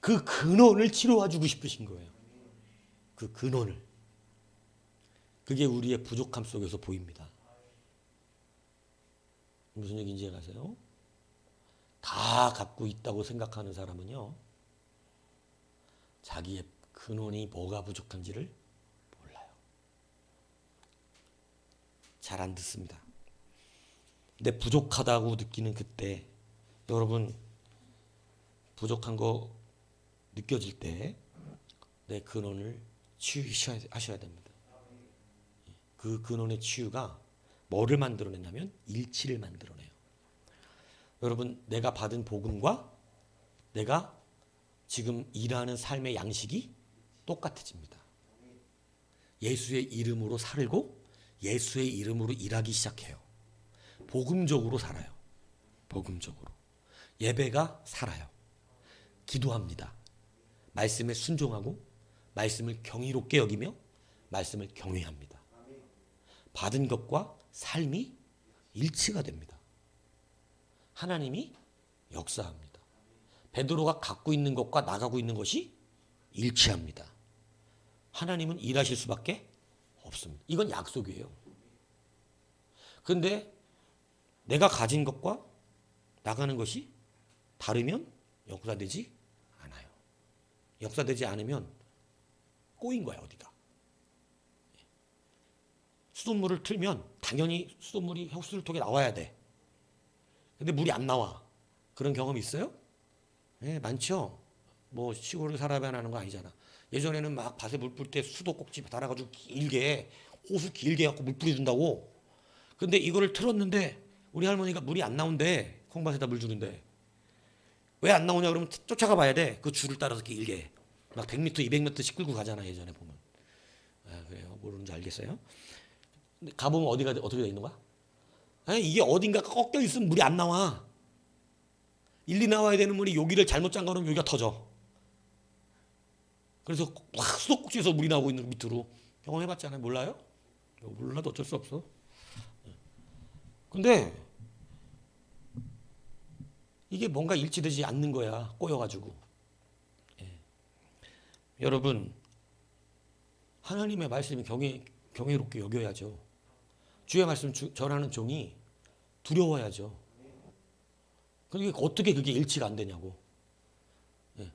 그 근원을 치료해주고 싶으신 거예요. 그 근원을. 그게 우리의 부족함 속에서 보입니다. 무슨 얘기인지 이해가세요? 다 갖고 있다고 생각하는 사람은요, 자기의 근원이 뭐가 부족한지를 몰라요. 잘 안 듣습니다. 근데 부족하다고 느끼는 그때 여러분 부족한 거 느껴질 때 내 근원을 치유하셔야 됩니다. 그 근원의 치유가 뭐를 만들어내냐면 일치를 만들어내요. 여러분 내가 받은 복음과 내가 지금 일하는 삶의 양식이 똑같아집니다. 예수의 이름으로 살고 예수의 이름으로 일하기 시작해요. 복음적으로 살아요. 복음적으로. 예배가 살아요. 기도합니다. 말씀에 순종하고 말씀을 경이롭게 여기며 말씀을 경외합니다. 받은 것과 삶이 일치가 됩니다. 하나님이 역사합니다. 베드로가 갖고 있는 것과 나가고 있는 것이 일치합니다. 하나님은 일하실 수밖에 없습니다. 이건 약속이에요. 그런데 내가 가진 것과 나가는 것이 다르면 역사되지 않아요. 역사되지 않으면 꼬인 거야 어디가. 수돗물을 틀면 당연히 수돗물이 흡수통에 나와야 돼. 근데 물이 안 나와. 그런 경험 있어요? 네, 많죠. 뭐 시골에 살아야 하는 거 아니잖아. 예전에는 막 밭에 물 뿌릴 때 수도 꼭지 달아가지고 길게 호수 길게 갖고 물 뿌려준다고. 근데 이거를 틀었는데 우리 할머니가 물이 안 나온대. 콩밭에다 물 주는데 왜 안 나오냐 그러면 쫓아가 봐야 돼. 그 줄을 따라서 길게 막 100m, 200m씩 끌고 가잖아 예전에 보면. 아, 그래요. 모르는지 알겠어요? 근데 가보면 어떻게 돼 있는 거야? 아니, 이게 어딘가 꺾여 있으면 물이 안 나와. 일리 나와야 되는 물이 여기를 잘못 잠가놓으면 여기가 터져. 그래서 확 수도꼭지에서 물이 나오고 있는 밑으로. 경험해봤잖아요. 몰라요? 몰라도 어쩔 수 없어. 근데 이게 뭔가 일치되지 않는 거야. 꼬여가지고. 예. 여러분, 하나님의 말씀이 경외롭게 여겨야죠. 주의 말씀 전하는 종이 두려워야죠. 그러니까 어떻게 그게 일치가 안 되냐고. 예.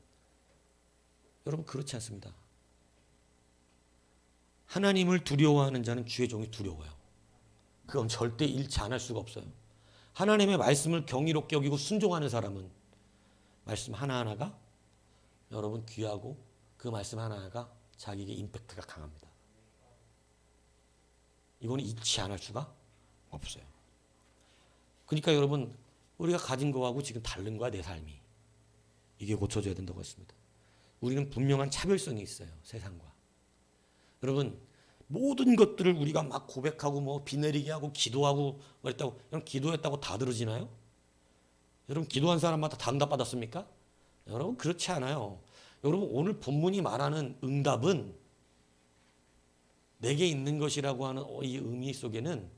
여러분 그렇지 않습니다. 하나님을 두려워하는 자는 주의 종이 두려워요. 그건 절대 일치 안 할 수가 없어요. 하나님의 말씀을 경이롭게 여기고 순종하는 사람은 말씀 하나하나가 여러분 귀하고 그 말씀 하나하나가 자기에게 임팩트가 강합니다. 이거는 일치 안 할 수가 없어요. 그러니까 여러분 우리가 가진 거하고 지금 다른 거야 내 삶이. 이게 고쳐져야 된다고 했습니다. 우리는 분명한 차별성이 있어요. 세상과. 여러분 모든 것들을 우리가 막 고백하고 뭐 비 내리게 하고 기도하고 그랬다고 여러분 기도했다고 다 들어지나요? 여러분 기도한 사람마다 다 응답 받았습니까? 여러분 그렇지 않아요. 여러분 오늘 본문이 말하는 응답은 내게 있는 것이라고 하는 이 의미 속에는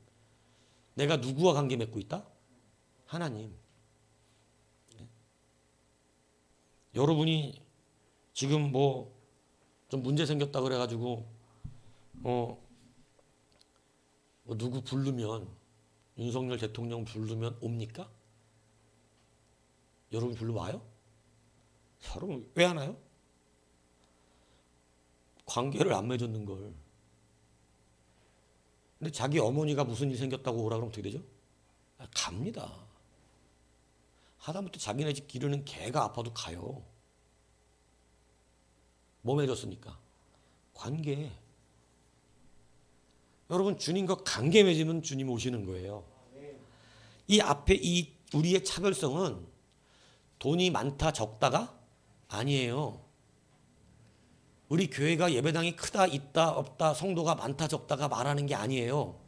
내가 누구와 관계 맺고 있다? 하나님. 여러분이 지금 뭐 좀 문제 생겼다 그래가지고 뭐 누구 부르면 윤석열 대통령 부르면 옵니까? 여러분 부르면 와요? 여러분 왜 안 와요? 관계를 안 맺었는 걸. 근데 자기 어머니가 무슨 일 생겼다고 오라 그러면 어떻게 되죠? 갑니다. 하다못해 자기네 집 기르는 개가 아파도 가요. 뭐 맺었습니까? 관계. 여러분 주님과 관계 맺으면 주님 오시는 거예요. 이 앞에 이 우리의 차별성은 돈이 많다 적다가 아니에요. 우리 교회가 예배당이 크다 있다 없다 성도가 많다 적다가 말하는 게 아니에요.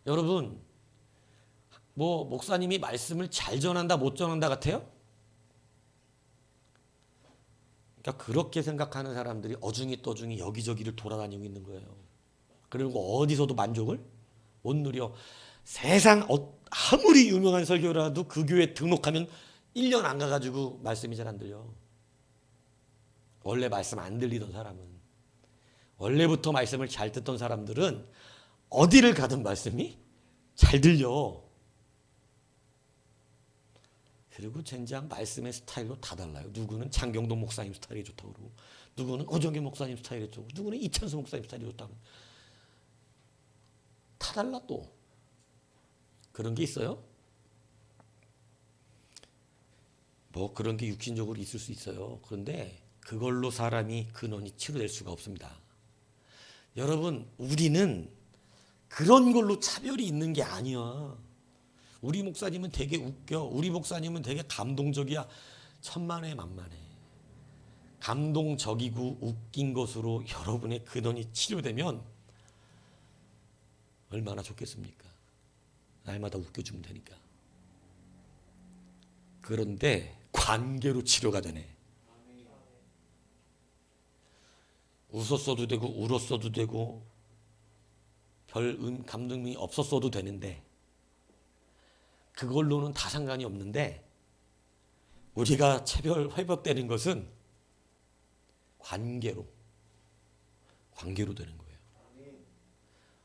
여러분 뭐 목사님이 말씀을 잘 전한다 못 전한다 같아요? 그러니까 그렇게 생각하는 사람들이 어중이 떠중이 여기저기를 돌아다니고 있는 거예요. 그리고 어디서도 만족을 못 누려. 세상 아무리 유명한 설교라도 그 교회 등록하면 1년 안 가가지고 말씀이 잘 안 들려. 원래 말씀 안 들리던 사람은, 원래부터 말씀을 잘 듣던 사람들은 어디를 가든 말씀이 잘 들려. 그리고 젠장 말씀의 스타일로 다 달라요. 누구는 장경동 목사님 스타일이 좋다고 그러고, 누구는 오정규 목사님 스타일이 좋고, 누구는 이찬수 목사님 스타일이 좋다고. 다 달라 또. 그런 게 있어요? 뭐 그런 게 육신적으로 있을 수 있어요. 그런데 그걸로 사람이 근원이 치료될 수가 없습니다. 여러분 우리는 그런 걸로 차별이 있는 게 아니야. 우리 목사님은 되게 웃겨. 우리 목사님은 되게 감동적이야. 천만에 만만해. 감동적이고 웃긴 것으로 여러분의 근원이 치료되면 얼마나 좋겠습니까? 날마다 웃겨주면 되니까. 그런데 관계로 치료가 되네. 웃었어도 되고 울었어도 되고 별 감동이 없었어도 되는데 그걸로는 다 상관이 없는데 우리가 차별 회복되는 것은 관계로 되는 거예요.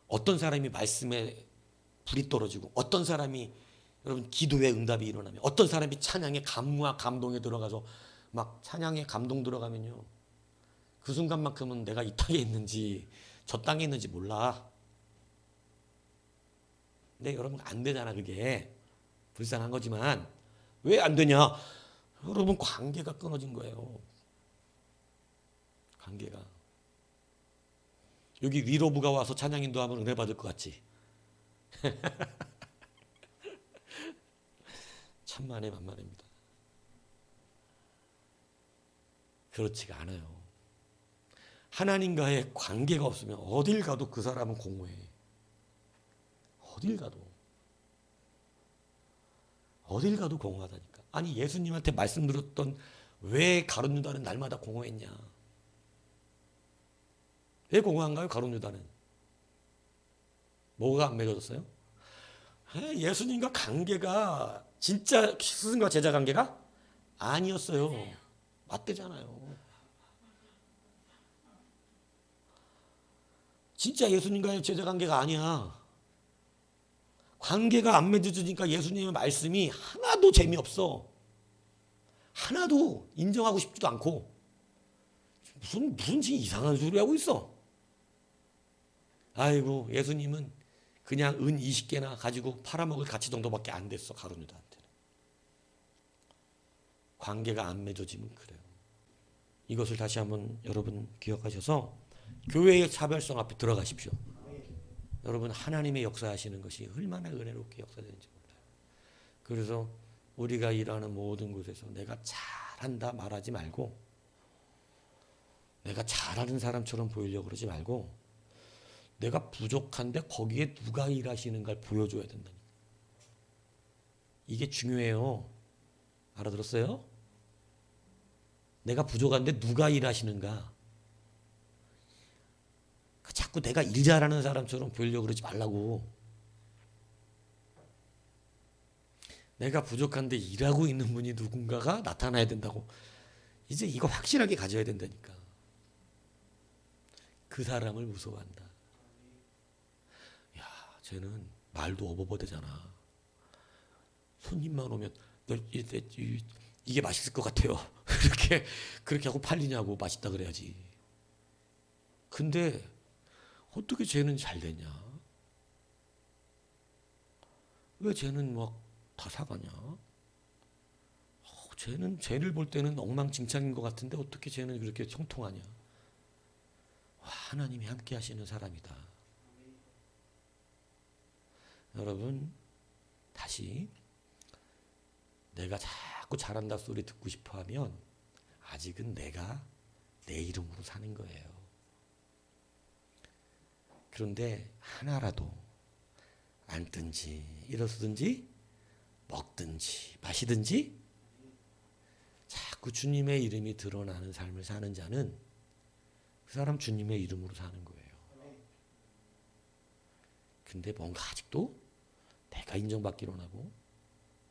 어떤 사람이 말씀에 불이 떨어지고 어떤 사람이 여러분 기도의 응답이 일어나면 어떤 사람이 찬양의 감무와 감동에 들어가서 막 찬양의 감동 들어가면요. 그 순간만큼은 내가 이 땅에 있는지 저 땅에 있는지 몰라. 근데 여러분 안 되잖아 그게. 불쌍한 거지만 왜 안 되냐? 여러분 관계가 끊어진 거예요. 관계가. 여기 위로부가 와서 찬양 인도하면 은혜 받을 것 같지? 천만에 만만합니다. 그렇지가 않아요. 하나님과의 관계가 없으면 어딜 가도 그 사람은 공허해. 어딜 가도. 어딜 가도 공허하다니까. 아니 예수님한테 말씀 들었던 왜 가룟 유다는 날마다 공허했냐. 왜 공허한가요? 가룟 유다는. 뭐가 안 맺어졌어요? 예수님과 관계가 진짜 스승과 제자 관계가 아니었어요. 맞대잖아요. 진짜 예수님과의 제자 관계가 아니야. 관계가 안 맺어지니까 예수님의 말씀이 하나도 재미없어. 하나도 인정하고 싶지도 않고 무슨 지금 이상한 소리 하고 있어. 아이고 예수님은 그냥 은 20개나 가지고 팔아먹을 가치 정도밖에 안 됐어. 가룟 유다한테는. 관계가 안 맺어지면 그래요. 이것을 다시 한번 여러분 기억하셔서 교회의 차별성 앞에 들어가십시오. 여러분 하나님의 역사하시는 것이 얼마나 은혜롭게 역사되는지 몰라요. 그래서 우리가 일하는 모든 곳에서 내가 잘한다 말하지 말고 내가 잘하는 사람처럼 보이려고 그러지 말고 내가 부족한데 거기에 누가 일하시는가를 보여줘야 된다니까. 이게 중요해요. 알아들었어요? 내가 부족한데 누가 일하시는가. 자꾸 내가 일 잘하는 사람처럼 보이려고 그러지 말라고. 내가 부족한데 일하고 있는 분이 누군가가 나타나야 된다고. 이제 이거 확실하게 가져야 된다니까. 그 사람을 무서워한다. 야, 쟤는 말도 어버버대잖아. 손님만 오면 이게 맛있을 것 같아요. 그렇게 하고 팔리냐고. 맛있다 그래야지. 근데 어떻게 쟤는 잘 되냐? 왜 쟤는 막 다 사가냐? 쟤를 볼 때는 엉망진창인 것 같은데 어떻게 쟤는 그렇게 형통하냐? 와, 하나님이 함께 하시는 사람이다. 여러분 다시 내가 자꾸 잘한다 소리 듣고 싶어 하면 아직은 내가 내 이름으로 사는 거예요. 그런데 하나라도 앉든지 일어서든지 먹든지 마시든지 자꾸 주님의 이름이 드러나는 삶을 사는 자는 그 사람 주님의 이름으로 사는 거예요. 근데 뭔가 아직도 내가 인정받기로 하고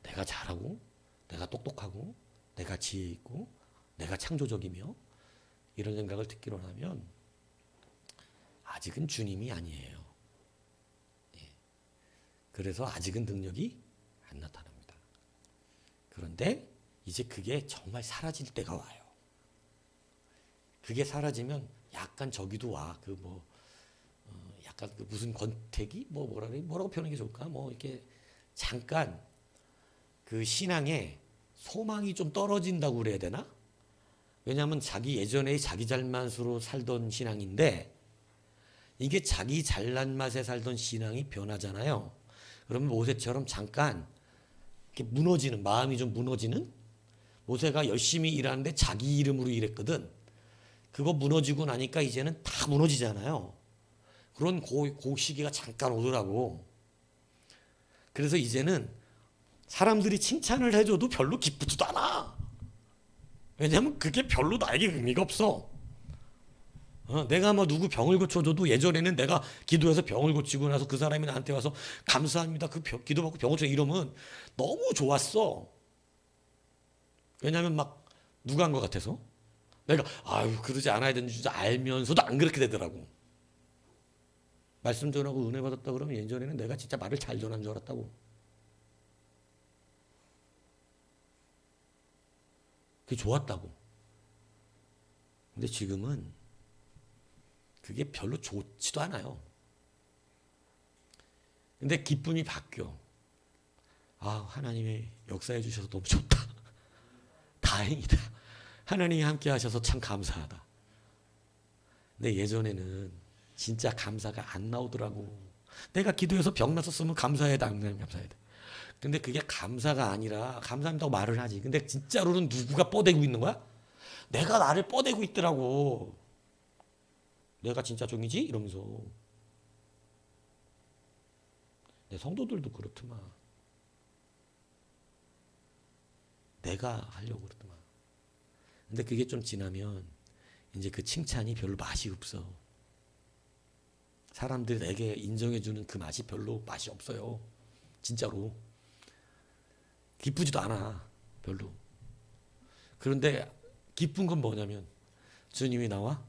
내가 잘하고 내가 똑똑하고 내가 지혜 있고 내가 창조적이며 이런 생각을 듣기로 하면 아직은 주님이 아니에요. 예. 그래서 아직은 능력이 안 나타납니다. 그런데 이제 그게 정말 사라질 때가 와요. 그게 사라지면 약간 저기도 와. 약간 그 무슨 권태기? 뭐라고 표현하는 게 좋을까? 이렇게 잠깐 그 신앙에 소망이 좀 떨어진다고 그래야 되나? 왜냐하면 예전에 자기 잘만으로 살던 신앙인데 이게 자기 잘난 맛에 살던 신앙이 변하잖아요. 그러면 모세처럼 잠깐 이렇게 무너지는, 마음이 좀 무너지는. 모세가 열심히 일하는데 자기 이름으로 일했거든. 그거 무너지고 나니까 이제는 다 무너지잖아요. 그런 그 시기가 잠깐 오더라고. 그래서 이제는 사람들이 칭찬을 해줘도 별로 기쁘지도 않아. 왜냐하면 그게 별로 나에게 의미가 없어. 내가 누구 병을 고쳐줘도 예전에는 내가 기도해서 병을 고치고 나서 그 사람이 나한테 와서 감사합니다. 기도받고 병 고쳐 이러면 너무 좋았어. 왜냐하면 누가 한 것 같아서 내가 그러지 않아야 되는 줄 알면서도 안 그렇게 되더라고. 말씀 전하고 은혜 받았다 그러면 예전에는 내가 진짜 말을 잘 전한 줄 알았다고. 그게 좋았다고. 근데 지금은 그게 별로 좋지도 않아요. 근데 기쁨이 바뀌어. 아, 하나님이 역사해 주셔서 너무 좋다. 다행이다. 하나님이 함께 하셔서 참 감사하다. 근데 예전에는 진짜 감사가 안 나오더라고. 내가 기도해서 병 났었으면 감사해야 돼, 감사해야 돼. 근데 그게 감사가 아니라 감사합니다고 말을 하지. 근데 진짜로는 누구가 뻐대고 있는 거야? 내가 나를 뻐대고 있더라고. 내가 진짜 종이지? 이러면서. 내 성도들도 그렇더만. 내가 하려고 그러더만. 근데 그게 좀 지나면 이제 그 칭찬이 별로 맛이 없어. 사람들이 내게 인정해주는 그 맛이 별로 맛이 없어요. 진짜로. 기쁘지도 않아. 별로. 그런데 기쁜 건 뭐냐면 주님이 나와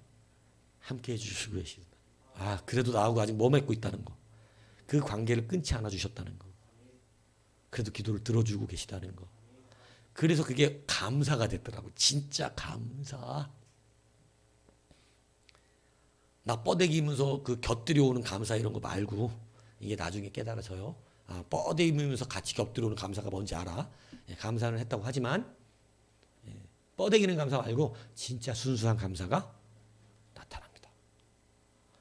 함께 해주시고 계시다. 아, 그래도 나하고 아직 머맺고 있다는 거. 그 관계를 끊지 않아 주셨다는 거. 그래도 기도를 들어주고 계시다는 거. 그래서 그게 감사가 됐더라고. 진짜 감사. 나 뻐대기면서 그 곁들여 오는 감사 이런 거 말고 이게 나중에 깨달아져요. 아, 뻐대기면서 같이 곁들여 오는 감사가 뭔지 알아. 예, 감사는 했다고 하지만 뻐대기는 감사 말고 진짜 순수한 감사가 나타납니다.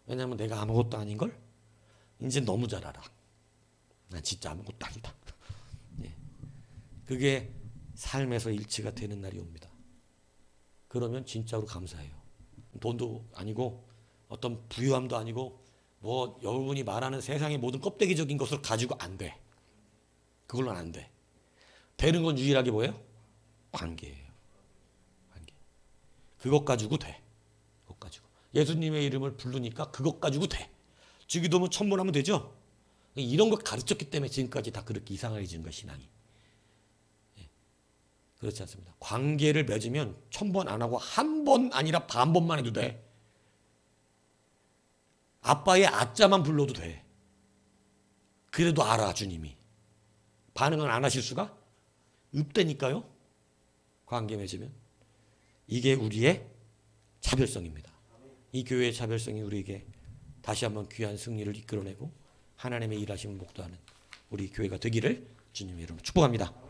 왜냐하면 내가 아무것도 아닌 걸 이제 너무 잘 알아. 난 진짜 아무것도 아니다. 예. 그게 삶에서 일치가 되는 날이 옵니다. 그러면 진짜로 감사해요. 돈도 아니고 어떤 부유함도 아니고 뭐 여러분이 말하는 세상의 모든 껍데기적인 것을 가지고 안 돼. 그걸로는 안 돼. 되는 건 유일하게 뭐예요? 관계예요. 관계. 그것 가지고 돼. 그것 가지고. 예수님의 이름을 부르니까 그것 가지고 돼. 주기도면 천번하면 되죠? 이런 거 가르쳤기 때문에 지금까지 다 그렇게 이상해진 거야, 신앙이. 예. 그렇지 않습니다. 관계를 맺으면 1000번 안 하고 한 번 아니라 반 번만 해도 돼. 아빠의 아자만 불러도 돼. 그래도 알아, 주님이. 반응은 안 하실 수가 없다니까요. 관계 맺으면. 이게 우리의 차별성입니다. 이 교회의 차별성이 우리에게 다시 한번 귀한 승리를 이끌어내고 하나님의 일하심을 목도하는 우리 교회가 되기를 주님의 이름으로 축복합니다.